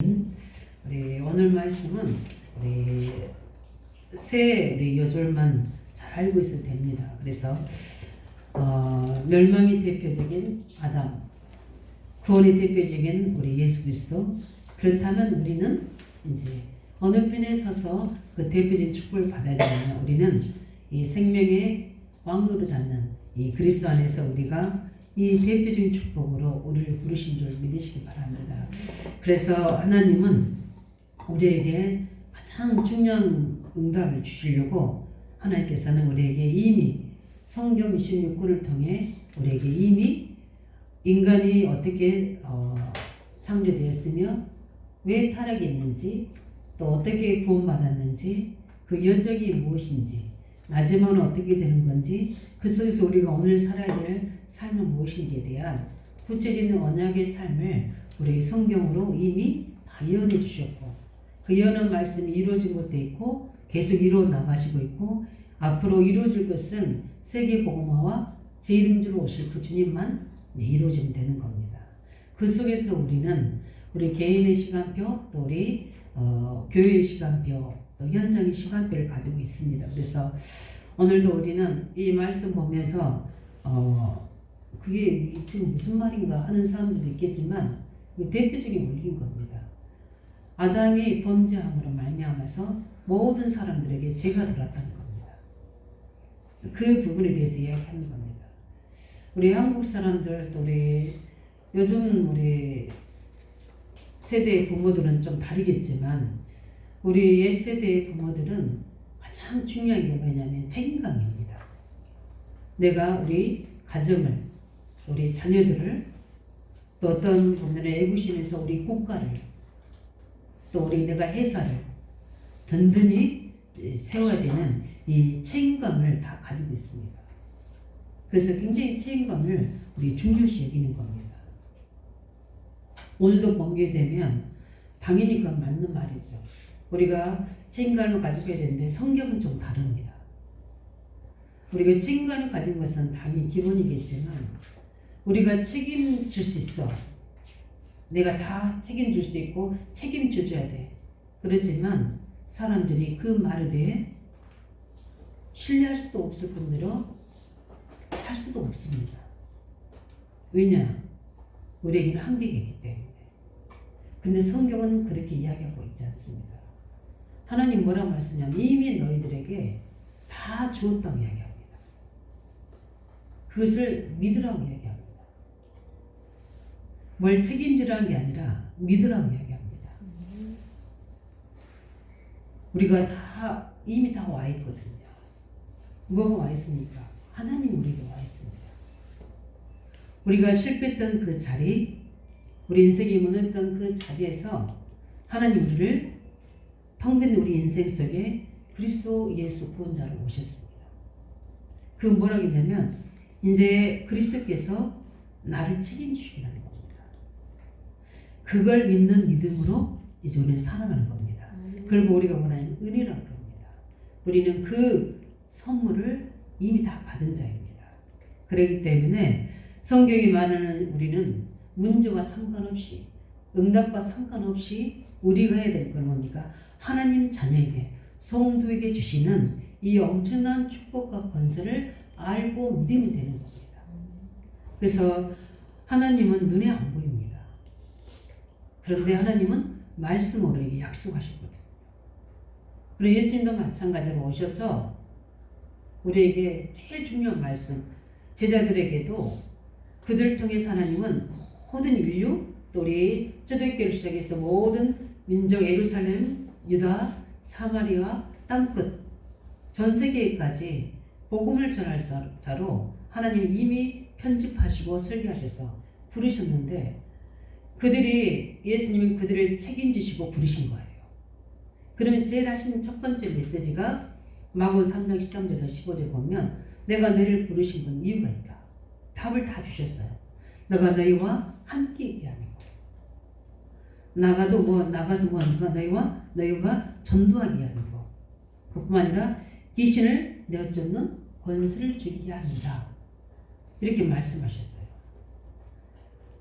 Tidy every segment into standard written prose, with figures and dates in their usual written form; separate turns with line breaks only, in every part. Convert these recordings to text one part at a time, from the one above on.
우리 오늘 말씀은 우리 우리 여절만 잘 알고 있어도 됩니다. 그래서 멸망이 대표적인 아담, 구원이 대표적인 우리 예수 그리스도. 그렇다면 우리는 이제 어느 편에 서서 그 대표적인 축복을 받아야 되느냐? 우리는 이 생명의 왕노릇 하는 이 그리스도 안에서 우리가 이 대표적인 축복으로 우리를 부르신 줄 믿으시기 바랍니다. 그래서 하나님은 우리에게 가장 중요한 응답을 주시려고 하나님께서는 우리에게 이미 성경 26권을 통해 우리에게 이미 인간이 어떻게 창조되었으며 왜 타락이 있는지, 또 어떻게 구원받았는지, 그 여정이 무엇인지, 마지막은 어떻게 되는 건지, 그 속에서 우리가 오늘 살아야 될 삶은 무엇인지에 대한 구체적인 언약의 삶을 우리 성경으로 이미 다 예언해 주셨고, 그 예언한 말씀이 이루어진 것도 있고 계속 이루어 나가시고 있고, 앞으로 이루어질 것은 세계 복음화와 제 이름으로 오실 그 주님만 이루어지면 되는 겁니다. 그 속에서 우리는 우리 개인의 시간표, 또 우리 교회의 시간표, 또 현장의 시간표를 가지고 있습니다. 그래서 오늘도 우리는 이 말씀 보면서 그게 지금 무슨 말인가 하는 사람들도 있겠지만 대표적인 원리인 겁니다. 아담이 범죄함으로 말미암아서 모든 사람들에게 죄가 들어왔다는 겁니다. 그 부분에 대해서 이야기하는 겁니다. 우리 한국 사람들, 또 우리 요즘 우리 세대의 부모들은 좀 다르겠지만 우리 옛 세대의 부모들은 가장 중요한 게 뭐냐면 책임감입니다. 내가 우리 가정을, 우리 자녀들을, 또 어떤 분들은 애구심에서 우리 국가를, 또 우리 내가 회사를 든든히 세워야 되는 이 책임감을 다 가지고 있습니다. 그래서 굉장히 책임감을 우리 중요시 여기는 겁니다. 오늘도 보게 되면 당연히 그건 맞는 말이죠. 우리가 책임감을 가지고 해야 되는데 성경은 좀 다릅니다. 우리가 책임감을 가진 것은 당연히 기본이겠지만 우리가 책임질 수 있어. 내가 다 책임질 수 있고 책임져줘야 돼. 그렇지만 사람들이 그 말에 대해 신뢰할 수도 없을 뿐더러 할 수도 없습니다. 왜냐? 우리에게는 한계가 있기 때문에. 근데 성경은 그렇게 이야기하고 있지 않습니다. 하나님 뭐라고 말씀하냐면 이미 너희들에게 다 주었다고 이야기합니다. 그것을 믿으라고 이야기합니다. 뭘 책임지라는 게 아니라 믿으라고 이야기합니다. 우리가 이미 다 와 있거든요. 뭐가 와 있습니까? 하나님 우리에게 와 있습니다. 우리가 실패했던 그 자리, 우리 인생이 무너졌던 그 자리에서 하나님 우리를 텅 빈 우리 인생 속에 그리스도 예수 구원자로 오셨습니다. 그 뭐라고 했냐면 이제 그리스도께서 나를 책임지시기라는 겁니다. 그걸 믿는 믿음으로 이제 우리는 살아가는 겁니다. 그걸 우리가 뭐냐면 은혜라고 합니다. 우리는 그 선물을 이미 다 받은 자입니다. 그렇기 때문에 성경이 말하는 우리는 문제와 상관없이, 응답과 상관없이 우리가 해야 될 건 뭡니까? 하나님 자녀에게, 성도에게 주시는 이 엄청난 축복과 권세를 알고 믿으면 되는 겁니다. 그래서 하나님은 눈에 안 보입니다. 그런데 하나님은 말씀으로 약속하셨거든요. 그리고 예수님도 마찬가지로 오셔서 우리에게 제일 중요한 말씀, 제자들에게도 그들을 통해서 하나님은 모든 인류, 또 우리 초대교회를 시작해서 모든 민족, 예루살렘, 유다, 사마리아, 땅끝, 전 세계까지 복음을 전할 자로 하나님 이미 편집하시고 설계하셔서 부르셨는데 그들이, 예수님은 그들을 책임지시고 부르신 거예요. 그러면 제일 하신 첫 번째 메시지가 마가복음 3장 13절에서 15절 보면 내가 너희를 부르신 건 이유가 있다. 답을 다 주셨어요. 내가 너희와 함께 있게 하는 거예요. 나가서 너희가 전도하게 하는 거. 그뿐만 아니라 귀신을 내어쫓는 권세를 주게 합니다. 이렇게 말씀하셨어요.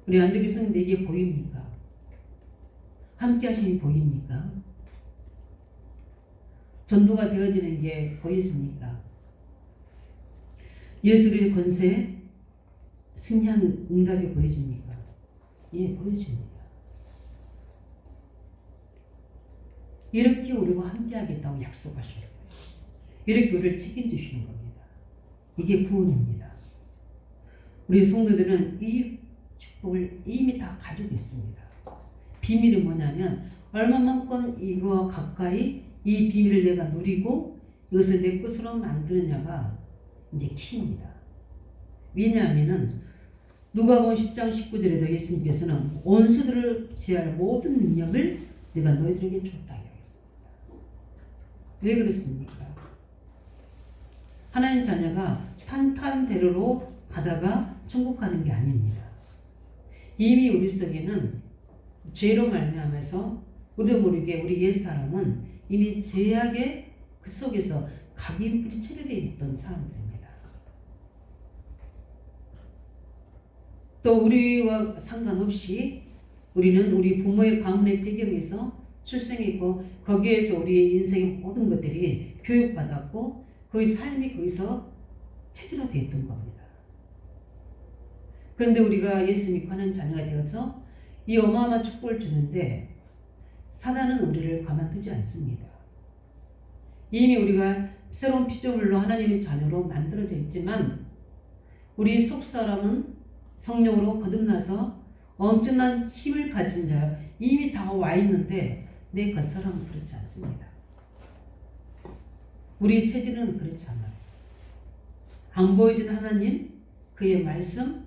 우리 안되겠습니다. 이게 보입니까? 함께 하심이 보입니까? 전도가 되어지는 게 보이십니까? 예수의 권세 승리하는 응답이 보여집니까? 예, 보여집니다. 이렇게 우리와 함께 하겠다고 약속하셨어요. 이렇게 우리를 책임지시는 겁니다. 이게 구원입니다. 우리 성도들은 이 축복을 이미 다 가지고 있습니다. 비밀이 뭐냐면 얼마만큼 이거 가까이 이 비밀을 내가 누리고 이것을 내 것으로 만드느냐가 이제 키입니다. 왜냐하면은 누가복음 10장 19절에도 예수님께서는 원수들을 제할 모든 능력을 내가 너희들에게 줬다 하였습니다. 왜 그렇습니까? 하나님 자녀가 탄탄대로로 가다가 천국 가는 게 아닙니다. 이미 우리 속에는 죄로 말미암아서 우리도 모르게 우리 옛사람은 이미 죄악의 그 속에서 각인불이 처리되어 있던 사람들입니다. 또 우리와 상관없이 우리는 우리 부모의 가문의 배경에서 출생했고 거기에서 우리의 인생의 모든 것들이 교육받았고 그의 삶이 거기서 체질화되어 있던 겁니다. 그런데 우리가 예수 믿고 하는 자녀가 되어서 이 어마어마한 축복을 주는데 사단은 우리를 가만두지 않습니다. 이미 우리가 새로운 피조물로 하나님의 자녀로 만들어져 있지만 우리 속사람은 성령으로 거듭나서 엄청난 힘을 가진 자 이미 다 와 있는데 내 겉사람은 그렇지 않습니다. 우리 체질은 그렇지 않아요. 안 보여진 하나님, 그의 말씀,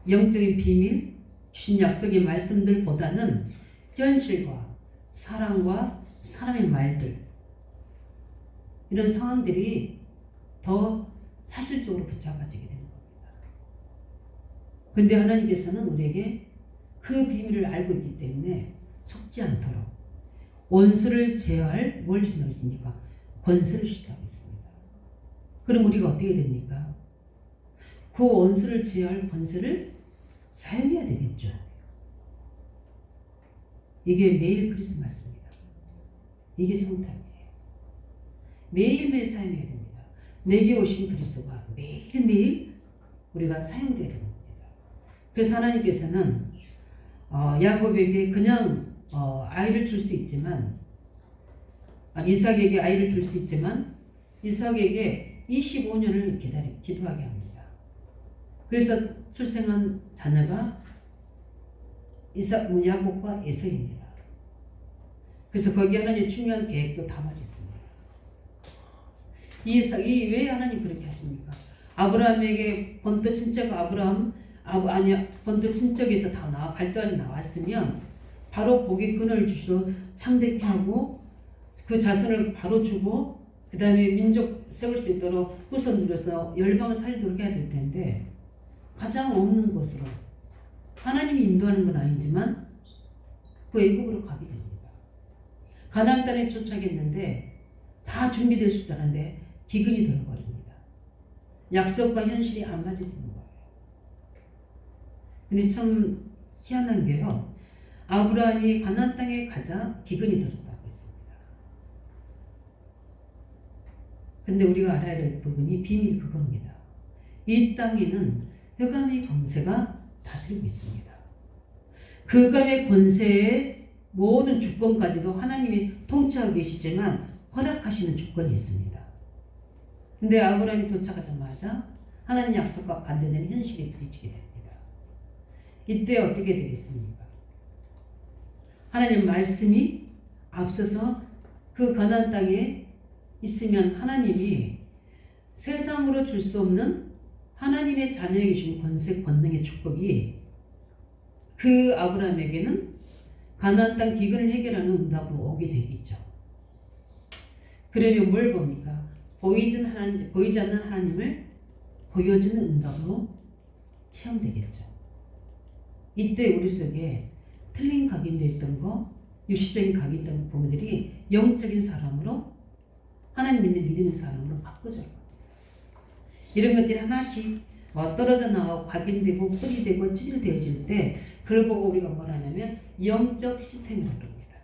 영적인 비밀, 주신 약속의 말씀들보다는 현실과 사랑과 사람의 말들 이런 상황들이 더 사실적으로 붙잡아지게 됩니다. 근데 하나님께서는 우리에게 그 비밀을 알고 있기 때문에 속지 않도록 원수를 제어할 뭘 주신다고 했습니까? 권세를 주신다고 했습니다. 그럼 우리가 어떻게 됩니까? 그 원수를 제어할 권세를 사용해야 되겠죠. 이게 매일 크리스마스입니다. 이게 성탄이에요. 매일매일 사용해야 됩니다. 내게 오신 그리스도가 매일매일 우리가 사용돼야 됩니다. 그래서 하나님께서는 야곱에게 그냥 아이를 줄 수 있지만 이삭에게 아이를 줄 수 있지만 이삭에게 25년을 기도하게 합니다. 그래서 출생한 자녀가 야곱과 에서입니다. 그래서 거기에 하나님의 중요한 계획도 담아져 있습니다. 이삭이 왜 하나님 그렇게 하십니까? 아브라함에게 본토 친척 본토 친척에서 다 갈대까지 나왔으면 바로 복의 끈을 주시고 창대케 하고 그 자손을 바로 주고 그 다음에 민족 세울 수 있도록 후손 누려서 열방을 살리도록 해야 될 텐데 가장 없는 곳으로 하나님이 인도하는 건 아니지만 그 애국으로 가게 됩니다. 가나안 땅에 쫓아겠는데 다 준비될 수 있다는데 기근이 들어버립니다. 약속과 현실이 안 맞아지는 거예요. 근데 참 희한한 게요. 아브라함이 가나안 땅에 가자 기근이 들었다고 했습니다. 근데 우리가 알아야 될 부분이 비밀이 그겁니다. 이 땅에는 흑암의 권세가 다스리고 있습니다. 그 흑암의 권세의 모든 주권까지도 하나님이 통치하고 계시지만 허락하시는 주권이 있습니다. 근데 아브라함이 도착하자마자 하나님 약속과 반대되는 현실에 부딪히게 됩니다. 이때 어떻게 되겠습니까? 하나님 말씀이 앞서서 그 가나안 땅에 있으면 하나님이 세상으로 줄 수 없는 하나님의 자녀에게 주신 권세, 권능의 축복이 그 아브라함에게는 가나안 땅 기근을 해결하는 응답으로 오게 되겠죠. 그러면 뭘 봅니까? 보이지 않는 하나님을 보여주는 응답으로 체험되겠죠. 이때 우리 속에 틀린 각인되어 있던 거, 육시적인 각인된 부분들이 영적인 사람으로 하나님 믿는 믿음의 사람으로 바꿔져요. 이런 것들이 하나씩 떨어져 나가고 각인되고 뿌리되고 찌질되어질 때 그걸 보고 우리가 뭘 하냐면 영적 시스템이라고 합니다.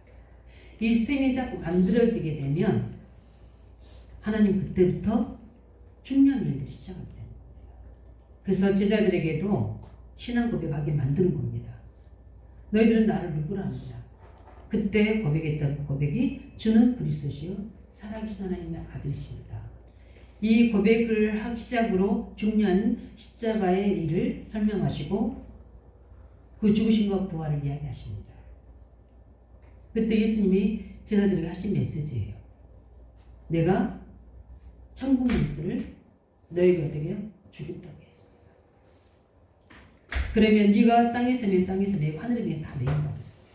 이 시스템이 딱 만들어지게 되면 하나님 그때부터 중요한 일들이 시작합니다. 그래서 제자들에게도 신앙 고백하게 만드는 겁니다. 너희들은 나를 누구라 하느냐. 그때 고백했던 그 고백이 주는 그리스도시요 살아계신 하나님의 아들이십니다. 이 고백을 시작으로 중요한 십자가의 일을 설명하시고 그 죽으심과 부활을 이야기하십니다. 그때 예수님이 제자들에게 하신 메시지예요. 내가 천국 문수를 너에게 어떻게 주겠다고 했습니다. 그러면 네가 땅에서 매고 땅에서 매고 하늘에 매고 다 매인다고 했습니다.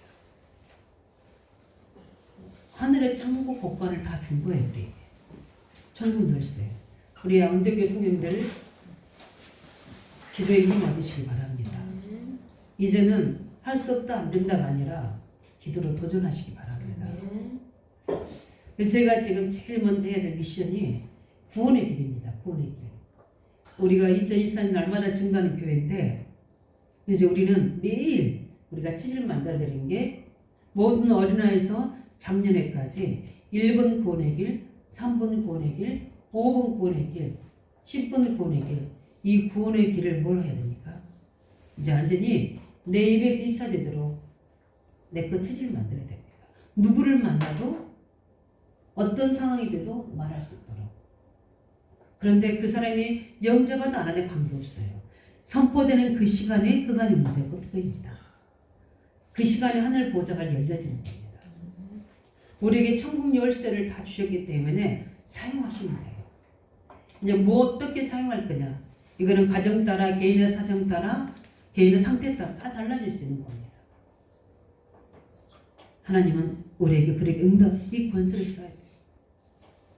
하늘의 천국 복권을 다 준 거예요. 우리에게. 천국 열쇠. 우리 양대교 성님들 기도에 힘받으시기 바랍니다. 이제는 할 수 없다 안 된다가 아니라 기도로 도전하시기 바랍니다. 제가 지금 제일 먼저 해야 될 미션이 구원의 길입니다. 구원의 길. 우리가 2024년 날마다 증가하는 교회인데 이제 우리는 매일 우리가 체질을 만들어드린 게 모든 어린아이에서 작년에까지 1분 구원의 길, 3분 구원의 길, 5분 구원의 길, 10분 구원의 길. 이 구원의 길을 뭘 해야 됩니까? 이제 완전히 내 입에서 입사되도록 내 것 체질을 만들어야 됩니다. 누구를 만나도 어떤 상황이 돼도 말할 수 있도록. 그런데 그 사람이 영접하든 안 하든 관계없어요. 선포되는 그 시간에 그간의 문제가 그입니다. 그 시간에 하늘 보좌가 열려지는 겁니다. 우리에게 천국 열쇠를 다 주셨기 때문에 사용하시면 돼요. 이제 뭐 어떻게 사용할 거냐. 이거는 가정 따라, 개인의 사정 따라, 개인의 상태 따라 다 달라질 수 있는 겁니다. 하나님은 우리에게 그렇게 이 권세를 써야 돼요.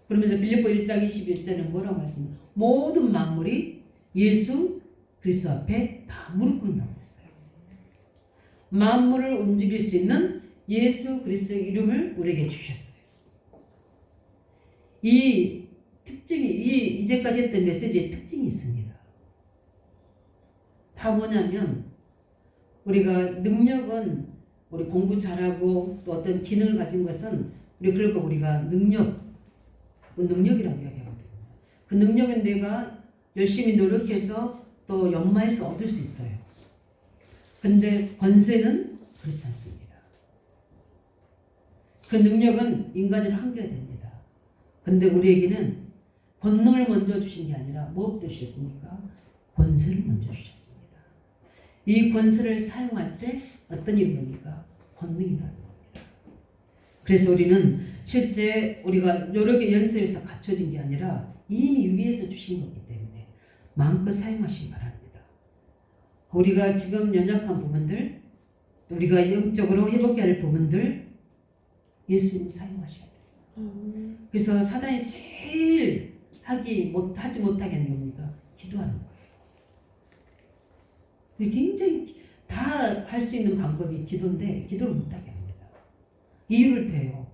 그러면서 빌립보 1장 21절에 뭐라고 말씀해요? 모든 만물이 예수 그리스도 앞에 다 무릎 꿇는다고 했어요. 만물을 움직일 수 있는 예수 그리스도의 이름을 우리에게 주셨어요. 이 특징이 이제까지 했던 메시지의 특징이 있습니다. 다 뭐냐면 우리가 능력은 우리 공부 잘하고 또 어떤 기능을 가진 것은 그리고 우리가 능력이라고 이야기하거든요. 그 능력은 내가 열심히 노력해서 또 연마해서 얻을 수 있어요. 근데 권세는 그렇지 않습니다. 그 능력은 인간으로 한계가 됩니다. 근데 우리에게는 권능을 먼저 주신 게 아니라 무엇부터 주셨습니까? 권세를 먼저 주셨습니다. 이 권세를 사용할 때 어떤 일이 뭡니까? 권능이 나는 겁니다. 그래서 우리는 실제 우리가 노력의 연습에서 갖춰진 게 아니라 이미 위에서 주신 거기 때문에 마음껏 사용하시기 바랍니다. 우리가 지금 연약한 부분들, 우리가 영적으로 회복해야 할 부분들 예수님이 사용하셔야 돼요. 그래서 사단이 제일 하지 못하게 하는 게 뭡니까? 기도하는 거예요. 굉장히 다 할 수 있는 방법이 기도인데 기도를 못하게 합니다. 이유를 대요.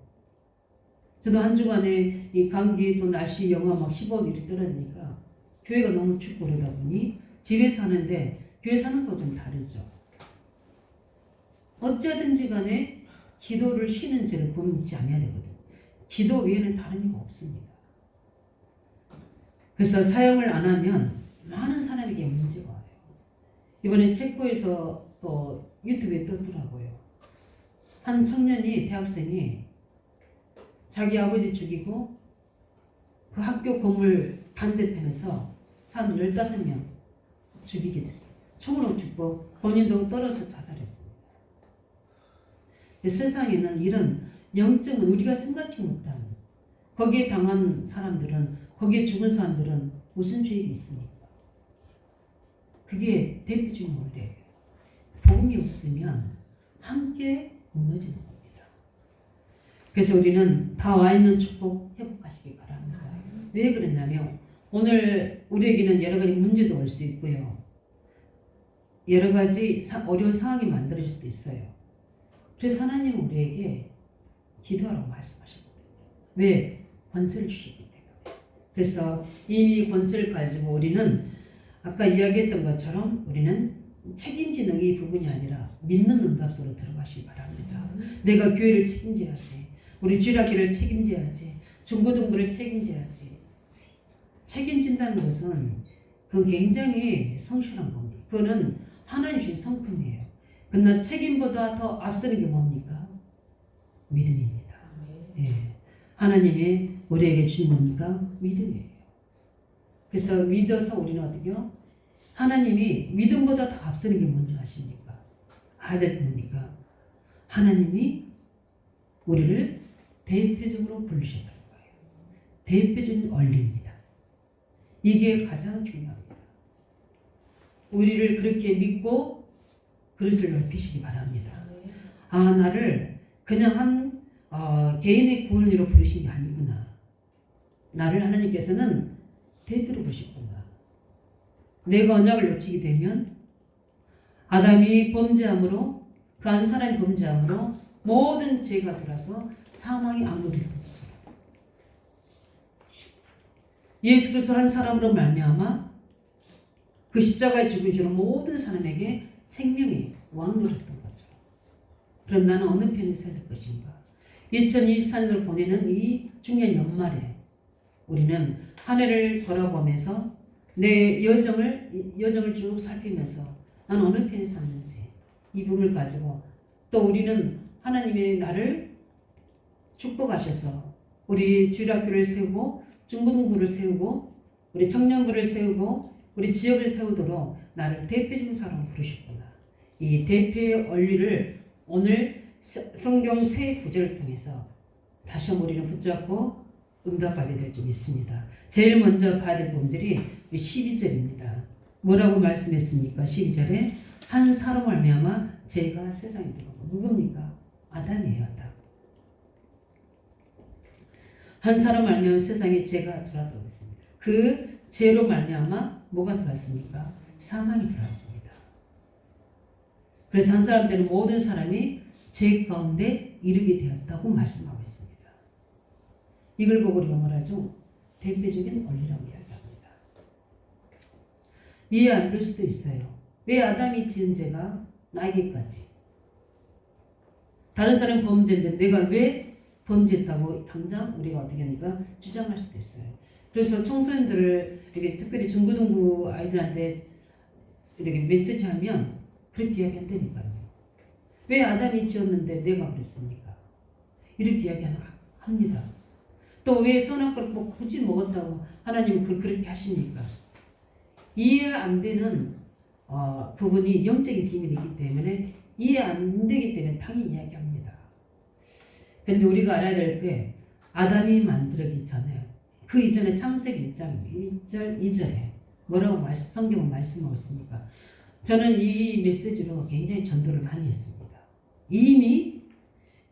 저도 한 주간에 이 감기 또 날씨 영하 막 15도 이렇게 떨어지니까 교회가 너무 춥고 그러다 보니 집에서 하는데 교회 사는 거 좀 다르죠. 어쨌든지 간에 기도를 쉬는 죄를 범치 않아야 되거든요. 기도 외에는 다른 이유가 없습니다. 그래서 사용을 안 하면 많은 사람에게 문제가 와요. 이번에 체코에서 또 유튜브에 떴더라고요. 한 청년이 대학생이 자기 아버지 죽이고 그 학교 건물 반대편에서 사람 15명 죽이게 됐어요. 총으로 죽고 본인도 떨어져 자살했습니다. 세상에는 이런 영적은 우리가 생각지 못하는 거기에 당한 사람들은 거기에 죽은 사람들은 무슨 죄가 있습니까? 그게 대표적인 원리예요. 복음이 없으면 함께 무너지는 겁니다. 그래서 우리는 다 와 있는 축복 회복하시기 바랍니다. 왜 그랬냐면 오늘 우리에게는 여러 가지 문제도 올 수 있고요. 여러 가지 어려운 상황이 만들어질 수도 있어요. 그래서 하나님은 우리에게 기도하라고 말씀하셨거든요. 왜? 권세를 주시기 때문에. 그래서 이미 권세를 가지고 우리는 아까 이야기했던 것처럼 우리는 책임지는 이 부분이 아니라 믿는 응답소로 들어가시기 바랍니다. 내가 교회를 책임져야지. 우리 주일학교를 책임져야지. 중고등부를 책임져야지. 책임진다는 것은 그 굉장히 성실한 겁니다. 그거는 하나님 주신 성품이에요. 그러나 책임보다 더 앞서는 게 뭡니까? 믿음입니다. 예. 하나님이 우리에게 주신 뭡니까? 믿음이에요. 그래서 믿어서 우리는 어떻게요? 하나님이 믿음보다 더 앞서는 게 뭔지 아십니까? 아들 뭡니까? 하나님이 우리를 대표적으로 부르셨다는 거예요. 대표적인 원리입니다. 이게 가장 중요합니다. 우리를 그렇게 믿고 그릇을 넓히시기 바랍니다. 아, 나를 그냥 한 개인의 구원으로 부르신 게 아니구나. 나를 하나님께서는 대표로 부르셨구나. 내가 언약을 놓치게 되면 아담이 범죄함으로 그 한 사람이 범죄함으로 모든 죄가 들어서 사망이 아무리 예수 그리스도 한 사람으로 말미암아 그 십자가에 죽으시는 모든 사람에게 생명이 왕노릇했던 거죠. 그럼 나는 어느 편에 서야 될 것인가? 2024년을 보내는 이 중요한 연말에 우리는 한 해를 돌아보면서 내 여정을 쭉 살피면서 나는 어느 편에 섰는지 이 부분을 가지고 또 우리는 하나님의 나를 축복하셔서 우리 주일학교를 세우고 중고등부를 세우고 우리 청년부를 세우고 우리 지역을 세우도록 나를 대표적인 사람으로 부르셨구나. 이 대표의 원리를 오늘 성경 세 구절을 통해서 다시 한번 우리는 붙잡고 응답받아야 될 점이 있습니다. 제일 먼저 봐야 될 부분들이 12절입니다. 뭐라고 말씀했습니까? 12절에 한 사람 말미암아 죄가 세상에 들어오고 누굽니까? 아담이에요. 아담. 한 사람 말미암아 세상에 죄가 들어왔다고 했습니다. 그 죄로 말미암아 뭐가 들어왔습니까? 사망이 들어왔습니다. 그래서 한 사람 때는 모든 사람이 죄 가운데 이르게 되었다고 말씀하고 있습니다. 이걸 보고 우리가 뭐라죠? 대표적인 원리라고 이야기합니다. 이해 안 될 수도 있어요. 왜 아담이 지은 죄가 나에게까지? 다른 사람 범죄인데 내가 왜 범죄했다고 당장 우리가 어떻게 하니까 주장할 수도 있어요. 그래서 청소년들을 이렇게 특별히 중고등부 아이들한테 이렇게 메시지하면 그렇게 이야기한다니까요. 왜 아담이 지었는데 내가 그랬습니까? 이렇게 이야기합니다. 또 왜 선악과를 꼭 굳이 먹었다고 하나님은 그걸 그렇게 하십니까? 이해 안 되는 부분이 영적인 비밀이기 때문에 이해 안 되기 때문에 당연히 이야기합니다. 근데 우리가 알아야 될 게 아담이 만들기 전에 그 이전에 창세기 1장 1절 2절에 뭐라고 성경은 말씀하고 있습니까? 저는 이 메시지로 굉장히 전도를 많이 했습니다. 이미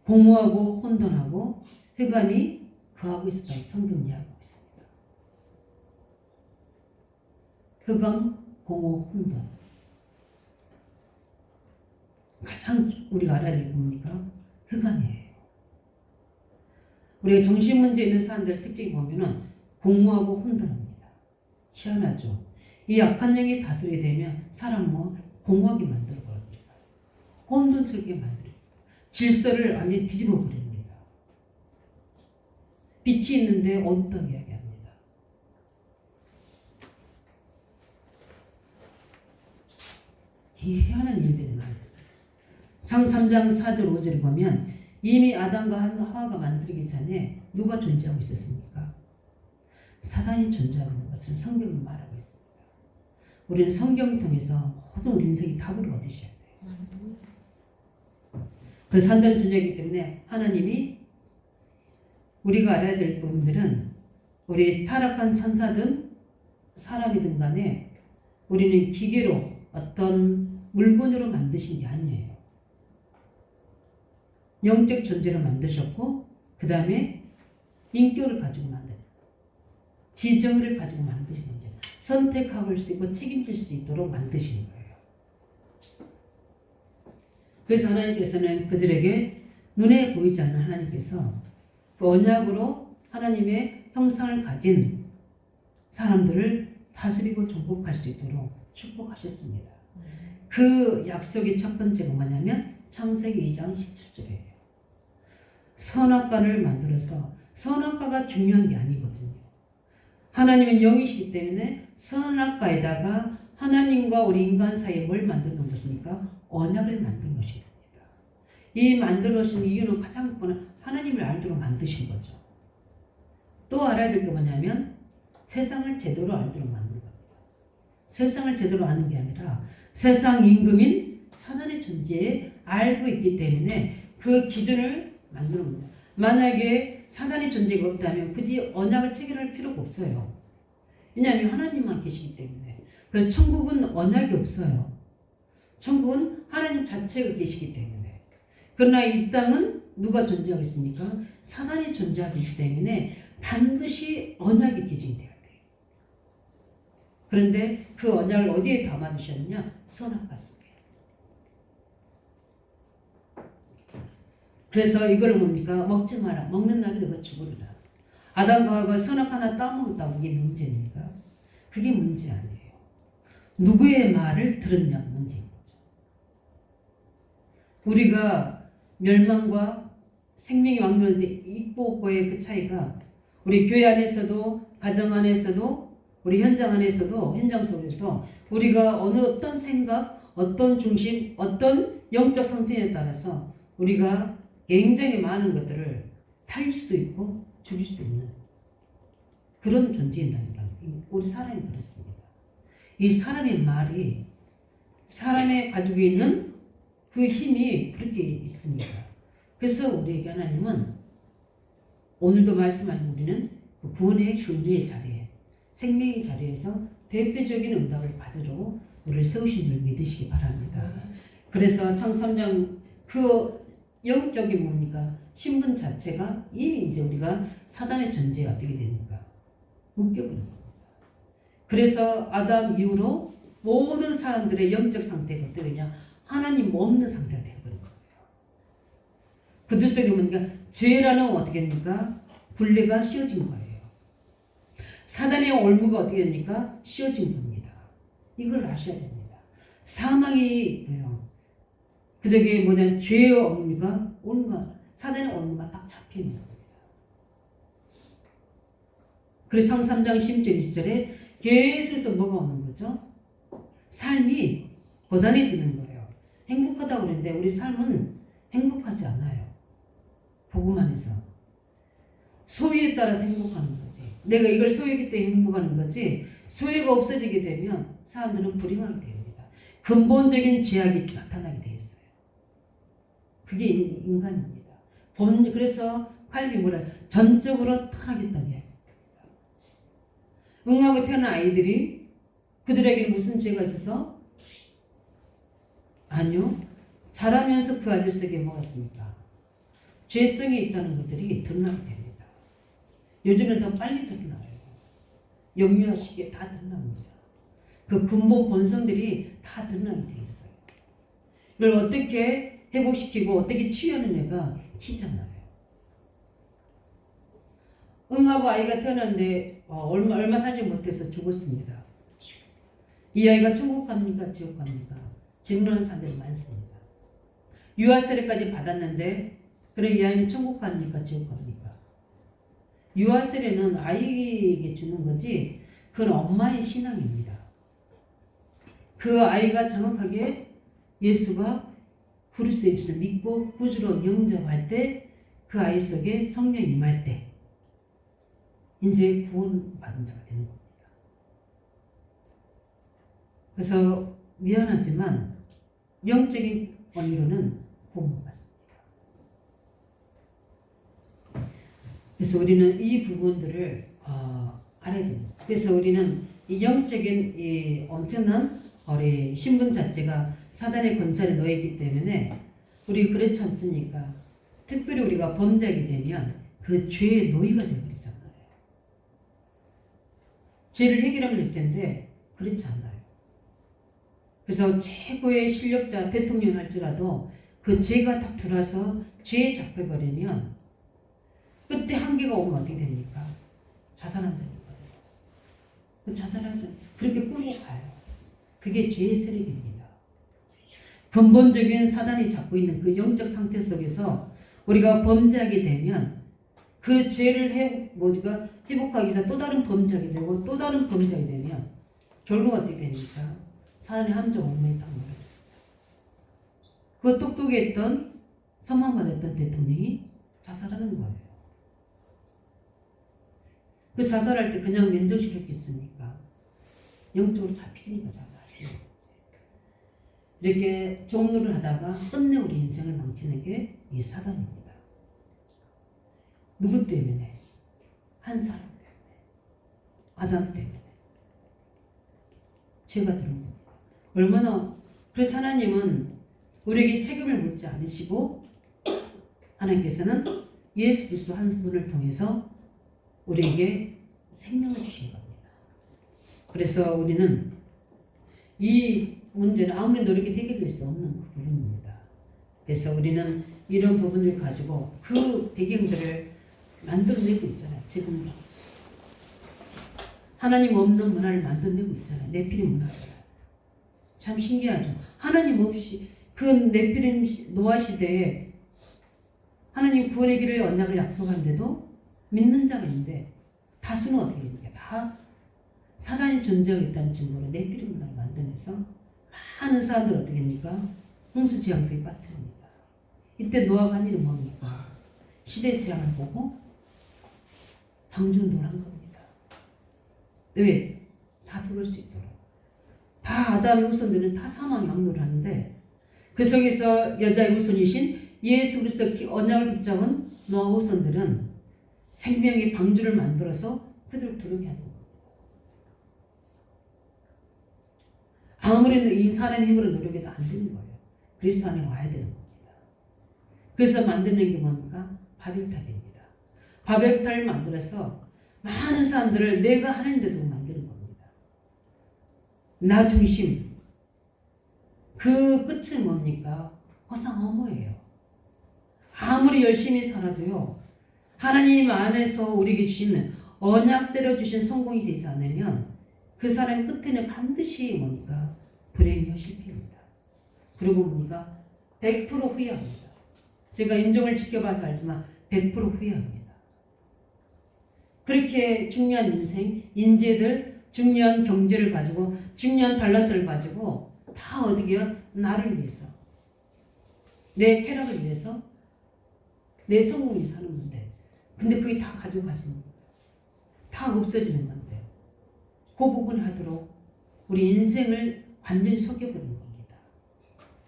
공허하고 혼돈하고 흑암이 거하고 있었다고 성경이 이야기하고 있습니다. 흑암, 공허, 혼돈. 가장 우리가 알아야 될 게 뭡니까? 흑암이에요. 우리가 정신문제 있는 사람들 특징이 보면은 공허하고 혼돈합니다. 희한하죠. 이 악한 영이 다스리게 되면 사람을 공허하게 만들어 버립니다. 혼돈스럽게 만들어요. 질서를 완전히 뒤집어 버립니다. 빛이 있는데 어둡다고 이야기합니다. 이 희한한 일들이 많이 있어요. 장 3장 4절 5절을 보면 이미 아담과 하와가 만들기 전에 누가 존재하고 있었습니까? 사단이 존재하고 있는 것을 성경은 말하고 있습니다. 우리는 성경을 통해서 모든 우리 인생의 답을 얻으셔야 돼요. 그래서 산단 존재이기 때문에 하나님이 우리가 알아야 될 부분들은 우리 타락한 천사든 사람이든 간에 우리는 기계로 어떤 물건으로 만드신 게 아니에요. 영적 존재로 만드셨고 그 다음에 인격을 가지고 지정을 가지고 만드신 거죠. 선택할 수 있고 책임질 수 있도록 만드신 거예요. 그래서 하나님께서는 그들에게 눈에 보이지 않는 하나님께서 그 언약으로 하나님의 형상을 가진 사람들을 다스리고 정복할 수 있도록 축복하셨습니다. 그 약속의 첫 번째가 뭐냐면 창세기 2장 17절이에요. 선악과를 만들어서 선악과가 중요한 게 아니거든요. 하나님은 영이시기 때문에 선악과에다가 하나님과 우리 인간 사이에 뭘 만든 것입니까? 언약을 만든 것입니다. 이 만들어 놓으신 이유는 가장 important 하나님을 알도록 만드신 거죠. 또 알아야 될 게 뭐냐면 세상을 제대로 알도록 만든 겁니다. 세상을 제대로 아는 게 아니라 세상 임금인 사단의 존재에 알고 있기 때문에 그 기준을 만드는 겁니다. 만약에 사단의 존재가 없다면 굳이 언약을 체결할 필요가 없어요. 왜냐하면 하나님만 계시기 때문에. 그래서 천국은 언약이 없어요. 천국은 하나님 자체가 계시기 때문에. 그러나 이 땅은 누가 존재하고 있습니까? 사단이 존재하기 때문에 반드시 언약이 기준이 돼야 돼요. 그런데 그 언약을 어디에 담아두셨느냐? 선악과 속에. 그래서 이걸 뭡니까? 먹지 마라. 먹는 날에 너가 죽으리라. 아담과 하와가 선악 하나 따먹었다고 이게 문제입니까? 그게 문제 아니에요. 누구의 말을 들었냐 문제인 거죠. 우리가 멸망과 생명의 왕년에 있고 없고의 그 차이가 우리 교회 안에서도 가정 안에서도 우리 현장 안에서도 현장 속에서도 우리가 어떤 생각, 어떤 중심, 어떤 영적 상태에 따라서 우리가 굉장히 많은 것들을 살릴 수도 있고 죽일 수도 있는 그런 존재인다니까. 우리 사람이 그렇습니다. 이 사람의 말이 사람의 가지고 있는 그 힘이 그렇게 있습니다. 그래서 우리에게 하나님은 오늘도 말씀하신 우리는 그 구원의 근류의 자리에 생명의 자리에서 대표적인 응답을 받으러 우리를 세우신 줄 믿으시기 바랍니다. 그래서 창3장 그 영적인 뭡니까? 신분 자체가 이미 이제 우리가 사단의 존재에 어떻게 되니까 묶여버린 겁니다. 그래서 아담 이후로 모든 사람들의 영적 상태가 어떻게 되냐? 하나님 없는 상태가 되어버린 거예요. 그들 속에 뭡니까? 죄라는 어떻게 됩니까? 분리가 씌워진 거예요. 사단의 올무가 어떻게 됩니까? 씌워진 겁니다. 이걸 아셔야 됩니다. 사망이 있고요. 그 저기 뭐냐? 죄의 올무가 온갖 사단의 올무가 딱 잡혀 있는 겁니다. 그래서 창 3장 10절 2절에 계속해서 뭐가 오는 거죠? 삶이 고단해지는 거예요. 행복하다고 그러는데 우리 삶은 행복하지 않아요. 복음 안에서. 소유에 따라서 행복하는 거지. 내가 이걸 소유하기 때문에 행복하는 거지. 소유가 없어지게 되면 사람들은 불행하게 됩니다. 근본적인 죄악이 나타나게 되겠어요. 그게 인간입니다. 그래서 칼빈이 뭐라 전적으로 타락했다고 해요. 응하고 태어난 아이들이 그들에게는 무슨 죄가 있어서? 아니요. 자라면서 그 아들 속에 뭐가 있습니까? 죄성이 있다는 것들이 드러나게 됩니다. 요즘은 더 빨리 드러나요. 영유아 시기에 다 드러납니다. 그 근본 본성들이 다 드러나게 돼 있어요. 이걸 어떻게 회복시키고 어떻게 치유하느냐가 희잖아요. 응하고 아이가 태어났는데 얼마 살지 못해서 죽었습니다. 이 아이가 천국 갑니까? 지옥 갑니까? 질문하는 사람들이 많습니다. 유아 세례까지 받았는데 그래 이 아이는 천국 갑니까? 지옥 갑니까? 유아 세례는 아이에게 주는 거지 그건 엄마의 신앙입니다. 그 아이가 정확하게 예수가 그리스도의 입술을 믿고 구주로 영접할 때 그 아이 속에 성령이 임할 때 이제 구원받은 자가 되는 겁니다. 그래서 미안하지만 영적인 권위로는 구원 못 받습니다. 그래서 우리는 이 부분들을 알아야 됩니다. 그래서 우리는 이 영적인 이 엄청난 우리 신분 자체가 사단의 권세에 놓여있기 때문에 우리 그렇지 않습니까? 특별히 우리가 범죄하게 되면 그 죄의 노예가 되어버리잖아요. 죄를 해결하면 될 텐데 그렇지 않아요. 그래서 최고의 실력자 대통령 할지라도 그 죄가 딱 들어와서 죄에 잡혀버리면 그때 한계가 오면 어떻게 됩니까? 자살한다는 거예요. 그 자살하죠. 그렇게 끌고 가요. 그게 죄의 세력입니다. 근본적인 사단이 잡고 있는 그 영적 상태 속에서 우리가 범죄하게 되면 그 죄를 회복하기 위해서 또 다른 범죄하게 되고 또 다른 범죄하게 되면 결국 어떻게 됩니까? 사단의 함정 옥매에 딱 몰아요. 그 똑똑했던 선망받았던 대통령이 자살하는 거예요. 그 자살할 때 그냥 면정시켰겠습니까? 영적으로 잡히니까 자살하시는 거지. 이렇게 종로를 하다가 끝내 우리 인생을 망치는 게 이 사단입니다. 누구 때문에? 한 사람 때문에. 아담 때문에. 죄가 들은 겁니다. 얼마나 그래서 하나님은 우리에게 책임을 묻지 않으시고 하나님께서는 예수 그리스도 한 분을 통해서 우리에게 생명을 주신 겁니다. 그래서 우리는 이 문제는 아무리 노력이 해결될 수 없는 부분입니다. 그래서 우리는 이런 부분을 가지고 그 배경들을 만들어내고 있잖아요. 지금도. 하나님 없는 문화를 만들어내고 있잖아요. 네피림 문화를. 참 신기하죠. 하나님 없이 그 네피림 노아 시대에 하나님 구원의 길을 언약을 약속하는데도 믿는 자가 있는데 다수는 어떻게 됩니까? 다 사단이 존재하고 있다는 증거로 네피림 문화를 만들면서 많은 사람들 어떻게 됩니까? 홍수 재앙 속에 빠뜨립니다. 이때 노아가 한 일은 뭡니까? 시대 재앙을 보고 방주운동을 한 겁니다. 왜? 다 들어올 수 있도록. 다 아담의 후손들은 다 사망 양로를 하는데 그 속에서 여자의 후손이신 예수 그리스도 언약을 붙잡은 노아 후손들은 생명의 방주를 만들어서 그들을 들어오게 하는 겁니다. 아무리 이 사람의 힘으로 노력해도 안 되는 거예요. 그리스도 안에 와야 되는 겁니다. 그래서 만드는 게 뭡니까? 바벨탑입니다. 바벨탑을 만들어서 많은 사람들을 내가 하나님 되도록 만드는 겁니다. 나 중심. 그 끝은 뭡니까? 허상허무예요. 아무리 열심히 살아도요. 하나님 안에서 우리에게 주신 언약대로 주신 성공이 되지 않으면 그 사람의 끝에는 반드시 뭡니까? 불행이요 실패입니다. 그리고 뭡니까? 100% 후회합니다. 제가 인종을 지켜봐서 알지만 100% 후회합니다. 그렇게 중요한 인생, 인재들, 중요한 경제를 가지고 중요한 달란트를 가지고 다 어디게요? 나를 위해서, 내 쾌락을 위해서, 내 성공을 위해서 사는 건데 근데 그게 다 가지고 가시는 거예요. 다 없어지는 건데 그 부분을 하도록 우리 인생을 완전히 속여버리는 겁니다.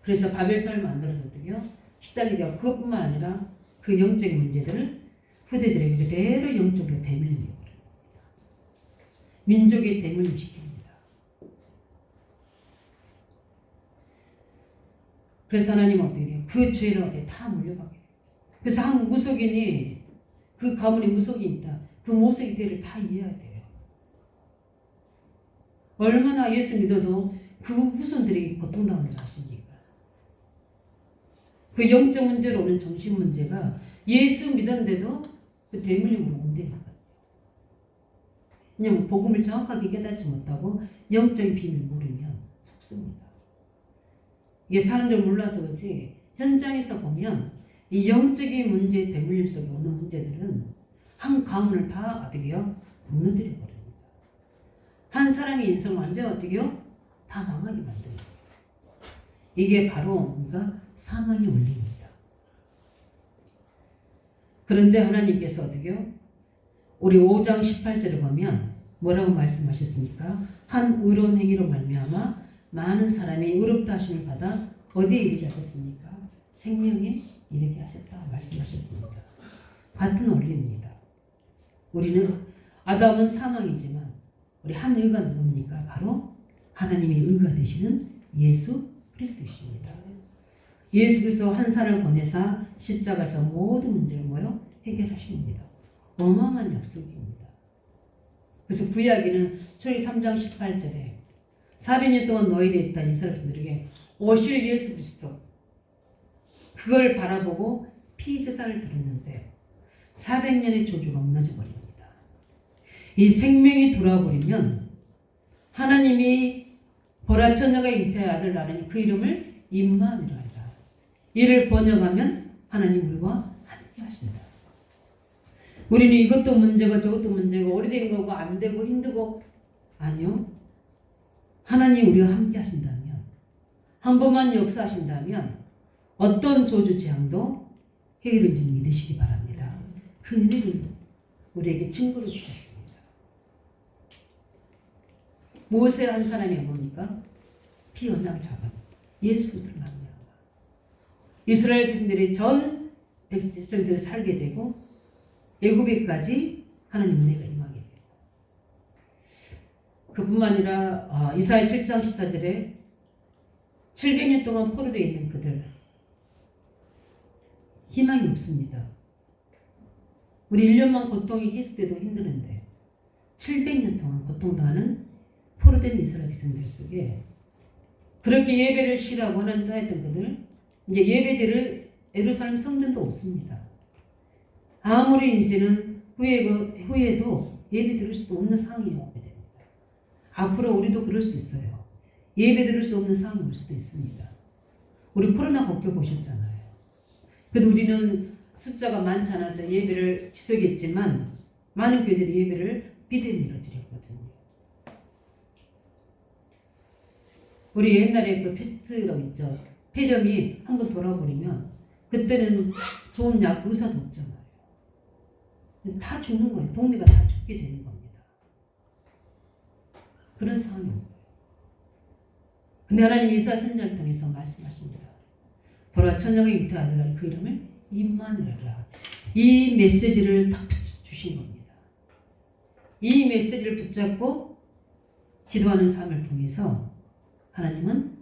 그래서 바벨탑을 만들어서 어떻게요? 시달리게 하고 그것뿐만 아니라 그 영적인 문제들을 후대들에게 그대로 영적으로 대밀리게 버립니다. 민족의 대밀림 시킵니다. 그래서 하나님은 어떻게 해요? 그 죄를 어떻게 다 물려가게 해요. 그래서 한 무속인이 그 가문에 무속이 있다. 그 무속의 대를 다 이해해야 돼요. 얼마나 예수 믿어도 그 후손들이 고통당하는 줄 아십니까? 그 영적 문제로 오는 정신 문제가 예수 믿었는데도 그 대물림으로 온다는 거예요. 그냥 복음을 정확하게 깨닫지 못하고 영적인 비밀을 모르면 속습니다. 이게 사람들 몰라서 그렇지 현장에서 보면 이 영적인 문제 대물림 속에 오는 문제들은 한 가문을 다 어떻게 해요? 무너뜨려 버립니다. 한 사람의 인생을 완전 어떻게 해요? 다 망하게 만듭니다. 이게 바로 뭔가 사망의 원리입니다. 그런데 하나님께서 어떻게 해요? 우리 5장 18절에 보면 뭐라고 말씀하셨습니까? 한 의로운 행위로 말미암아 많은 사람이 의롭다 하심을 받아 어디에 이르게 하셨습니까? 생명에 이르게 하셨다 말씀하셨습니다. 같은 원리입니다. 우리는 아담은 사망이지만 우리 한 의가 누굽니까? 바로 하나님의 의가 되시는 예수 그리스도이십니다. 예수 그리스도 한 사람을 보내사 십자가에서 모든 문제를 뭐요? 해결하십니다. 어마어마한 약속입니다. 그래서 구약에는 초기 3장 18절에 400년 동안 노예되어 있던 이스라엘 백성들에게 오실 예수 그리스도 그걸 바라보고 피제사를 드렸는데 400년의 조주가 무너져 버립니다. 이 생명이 돌아버리면 하나님이 보라 처녀가 잉태의 아들 낳으니 그 이름을 임마누엘 하리라. 이를 번역하면 하나님 우리와 우리는 이것도 문제고 저것도 문제고 오래된 거고 안 되고 힘들고 아니요. 하나님 우리와 함께 하신다면 한 번만 역사하신다면 어떤 저주 재앙도 해결을 좀 믿으시기 바랍니다. 그 은혜를 우리에게 증거로 주셨습니다. 모세 한 사람이 뭡니까? 피 언약을 잡은 예수 그리스도를 만나요. 이스라엘 백성들이 전 백성들이 살게 되고 애굽에까지 하나님 은혜가 임하게 돼요. 그뿐만 아니라 이사야 7장 14절에 700년 동안 포로되어 있는 그들 희망이 없습니다. 우리 1년만 고통이 계속돼도 힘드는데 700년 동안 고통당하는 포로된 이스라엘 백성들 속에 그렇게 예배를 쉬라고 하나님도 했던 그들 이제 예배드릴 예루살렘 성전도 없습니다. 아무리 이제는 후에도 예배 드릴 수도 없는 상황이 오게 됩니다. 앞으로 우리도 그럴 수 있어요. 예배 드릴 수 없는 상황이 올 수도 있습니다. 우리 코로나 겪어보셨잖아요. 그래도 우리는 숫자가 많지 않아서 예배를 지속했지만 많은 교회들이 예배를 비대면으로 드렸거든요. 우리 옛날에 그 패스트라고 있죠. 폐렴이 한번 돌아버리면 그때는 좋은 약 의사도 없잖아요. 다 죽는 거예요. 동네가 다 죽게 되는 겁니다. 그런 상황이 온 거예요. 근데 하나님 이사야 선지자를 통해서 말씀하십니다. 보라 천정의 잉태 아들날 그 이름을 임마누엘이라. 이 메시지를 딱 주신 겁니다. 이 메시지를 붙잡고 기도하는 삶을 통해서 하나님은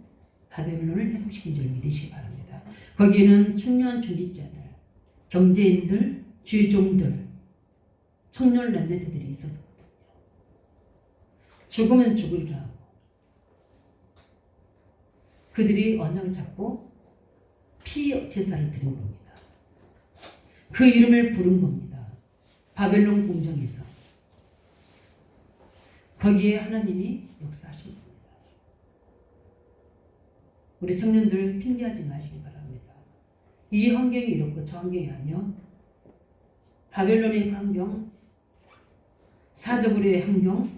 바벨론을 회복시킨 줄 믿으시기 바랍니다. 거기에는 중요한 중직자들, 경제인들, 주종들, 청년 렘넌트들이 있었거든요. 죽으면 죽으리라 하고 그들이 언약을 잡고 피 제사를 드린 겁니다. 그 이름을 부른 겁니다. 바벨론 궁정에서 거기에 하나님이 역사하신 겁니다. 우리 청년들 핑계하지 마시기 바랍니다. 이 환경이 이렇고 저 환경이 아니요. 바벨론의 환경, 사저부리의 환경,